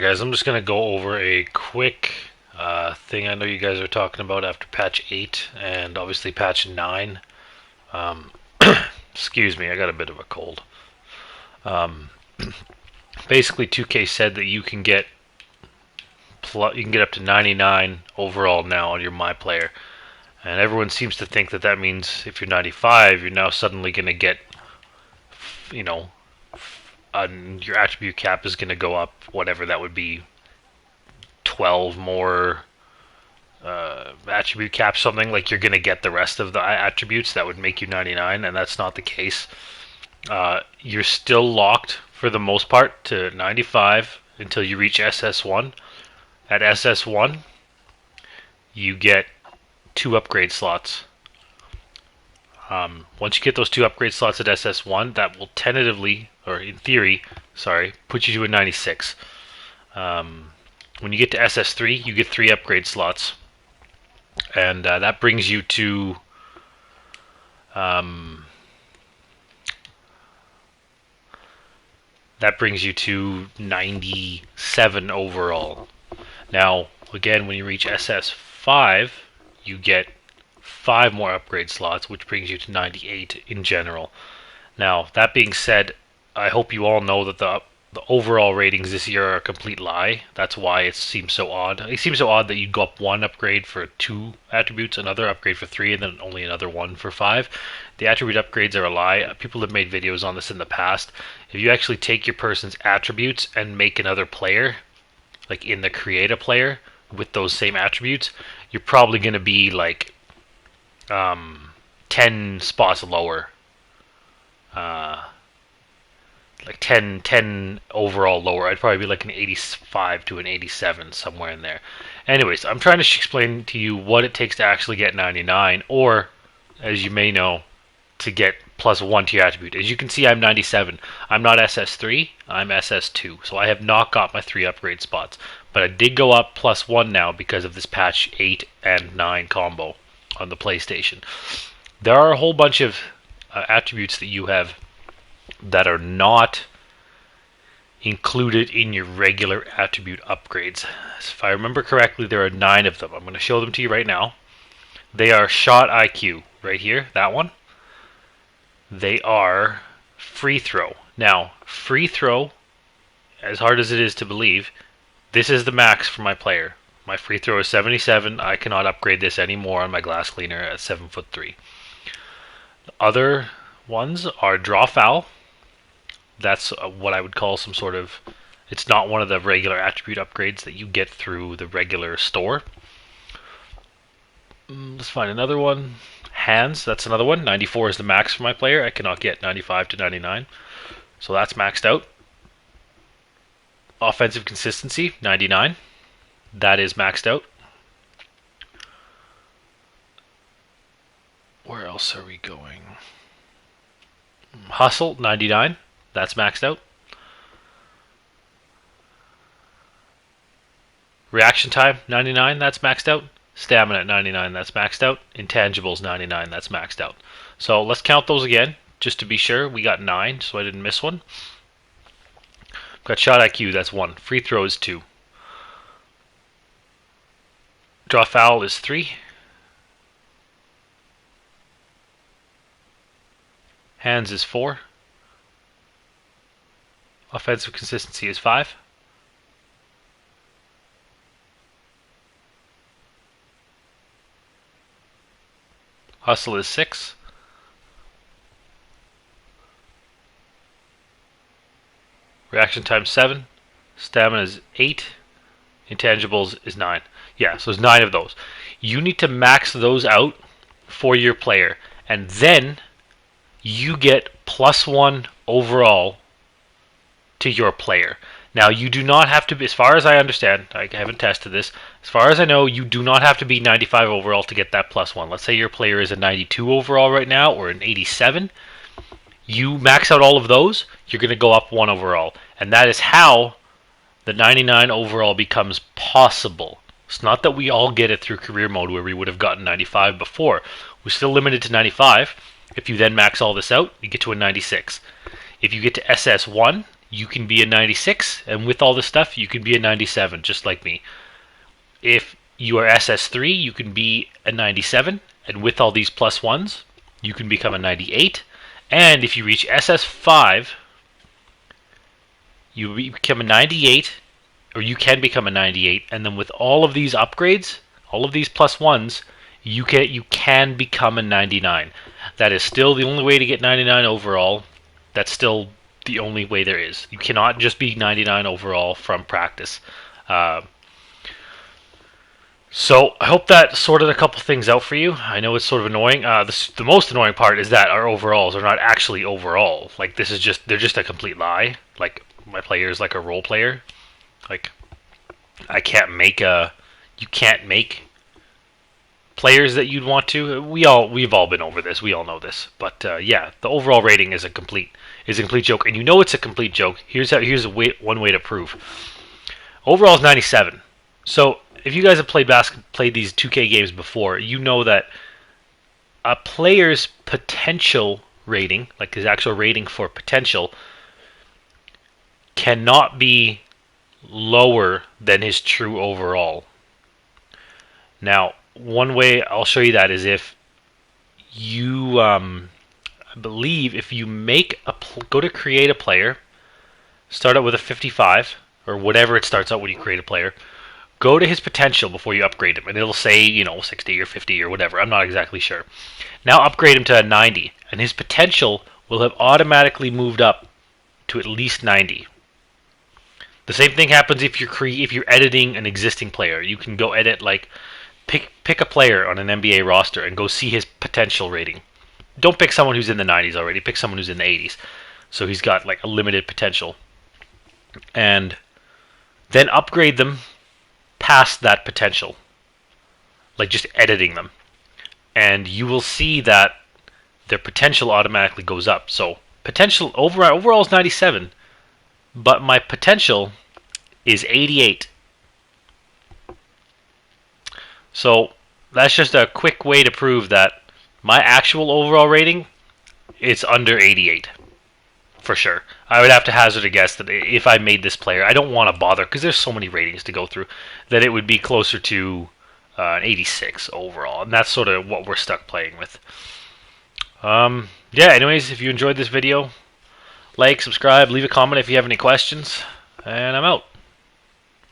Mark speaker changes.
Speaker 1: guys, I'm just going to go over a quick thing I know you guys are talking about after patch 8 and obviously patch 9. Um, excuse me, I got a bit of a cold. Um, Basically, 2K said that you can get up to 99 overall now on your My Player, and everyone seems to think that that means if you're 95, you're now suddenly going to get, you know, your attribute cap is going to go up, whatever that would be, 12 more attribute cap, something like you're going to get the rest of the attributes that would make you 99, and that's not the case. You're still locked for the most part to 95 until you reach SS1. At SS1, you get 2 upgrade slots. Once you get those 2 upgrade slots at SS1, that will tentatively, or in theory, put you to a 96. When you get to SS3, you get 3 upgrade slots, and that brings you to that brings you to 97 overall. Now, again, when you reach SS5, you get 5 more upgrade slots, which brings you to 98 in general. Now, that being said, I hope you all know that the overall ratings this year are a complete lie. That's why it seems so odd. It seems so odd that you go up 1 upgrade for 2 attributes, another upgrade for 3, and then only another 1 for 5. The attribute upgrades are a lie. People have made videos on this in the past. If you actually take your person's attributes and make another player, like in the create a player with those same attributes, you're probably going to be like 10 spots lower. Like 10 overall lower. I'd probably be like an 85 to an 87, somewhere in there. Anyways, I'm trying to explain to you what it takes to actually get 99, or, as you may know, to get +1 to your attribute. As you can see, I'm 97. I'm not SS3, I'm SS2, so I have not got my 3 upgrade spots. But I did go up +1 now because of this patch 8 and 9 combo on the PlayStation. There are a whole bunch of attributes that you have that are not included in your regular attribute upgrades. If I remember correctly, there are 9 of them. I'm going to show them to you right now. They are shot IQ, right here, that one. They are free throw. Now, free throw, as hard as it is to believe, this is the max for my player. My free throw is 77. I cannot upgrade this anymore on my glass cleaner at 7'3". The other ones are draw foul. That's what I would call some sort of... It's not one of the regular attribute upgrades that you get through the regular store. Let's find another one. Hands, that's another one. 94 is the max for my player. I cannot get 95 to 99. So that's maxed out. Offensive consistency, 99. That is maxed out. Where else are we going? Hustle, 99. That's maxed out. Reaction time, 99. That's maxed out. Stamina at 99. That's maxed out. Intangibles, 99. That's maxed out. So let's count those again, just to be sure. We got 9, so I didn't miss one. Got shot IQ, that's 1. Free throw is 2. Draw foul is 3. Hands is 4. Offensive consistency is 5. Hustle is 6. Reaction time 7. Stamina is 8. Intangibles is 9. Yeah, so there's 9 of those. You need to max those out for your player, and then you get +1 overall to your player. Now, you do not have to be, as far as I understand, I haven't tested this, as far as I know, you do not have to be 95 overall to get that +1. Let's say your player is a 92 overall right now, or an 87. You max out all of those, you're going to go up 1 overall. And that is how the 99 overall becomes possible. It's not that we all get it through career mode where we would have gotten 95 before. We're still limited to 95. If you then max all this out, you get to a 96. If you get to SS1, you can be a 96, and with all this stuff, you can be a 97, just like me. If you are SS3, you can be a 97, and with all these plus ones, you can become a 98. And if you reach SS5, you become a 98, or you can become a 98, and then with all of these upgrades, all of these plus ones, you can become a 99. That is still the only way to get 99 overall. That's still the only way there is. You cannot just be 99 overall from practice. Uh, so I hope that sorted a couple things out for you. I know it's sort of annoying. The most annoying part is that our overalls are not actually overall. Like this is they're just a complete lie. Like my player is like a role player. Like I can't make you can't make players that you'd want to. We've all been over this. We all know this. But yeah, the overall rating is a complete joke, and you know it's a complete joke. Here's one way to prove. Overall is 97. So if you guys have played these 2K games before, you know that a player's potential rating, like his actual rating for potential, cannot be lower than his true overall. Now, one way I'll show you that is if you, I believe, if you go to create a player, start out with a 55 or whatever it starts out when you create a player. Go to his potential before you upgrade him, and it'll say 60 or 50 or whatever. I'm not exactly sure. Now upgrade him to a 90, and his potential will have automatically moved up to at least 90. The same thing happens if you're editing an existing player. You can go edit pick a player on an NBA roster and go see his potential rating. Don't pick someone who's in the 90s already. Pick someone who's in the 80s. So he's got like a limited potential. And then upgrade them past that potential. Like just editing them. And you will see that their potential automatically goes up. So potential overall is 97, but my potential is 88. So that's just a quick way to prove that my actual overall rating is under 88. For sure. I would have to hazard a guess that if I made this player, I don't want to bother because there's so many ratings to go through, that it would be closer to an 86 overall. And that's sort of what we're stuck playing with. Yeah, anyways, if you enjoyed this video, like, subscribe, leave a comment if you have any questions, and I'm out.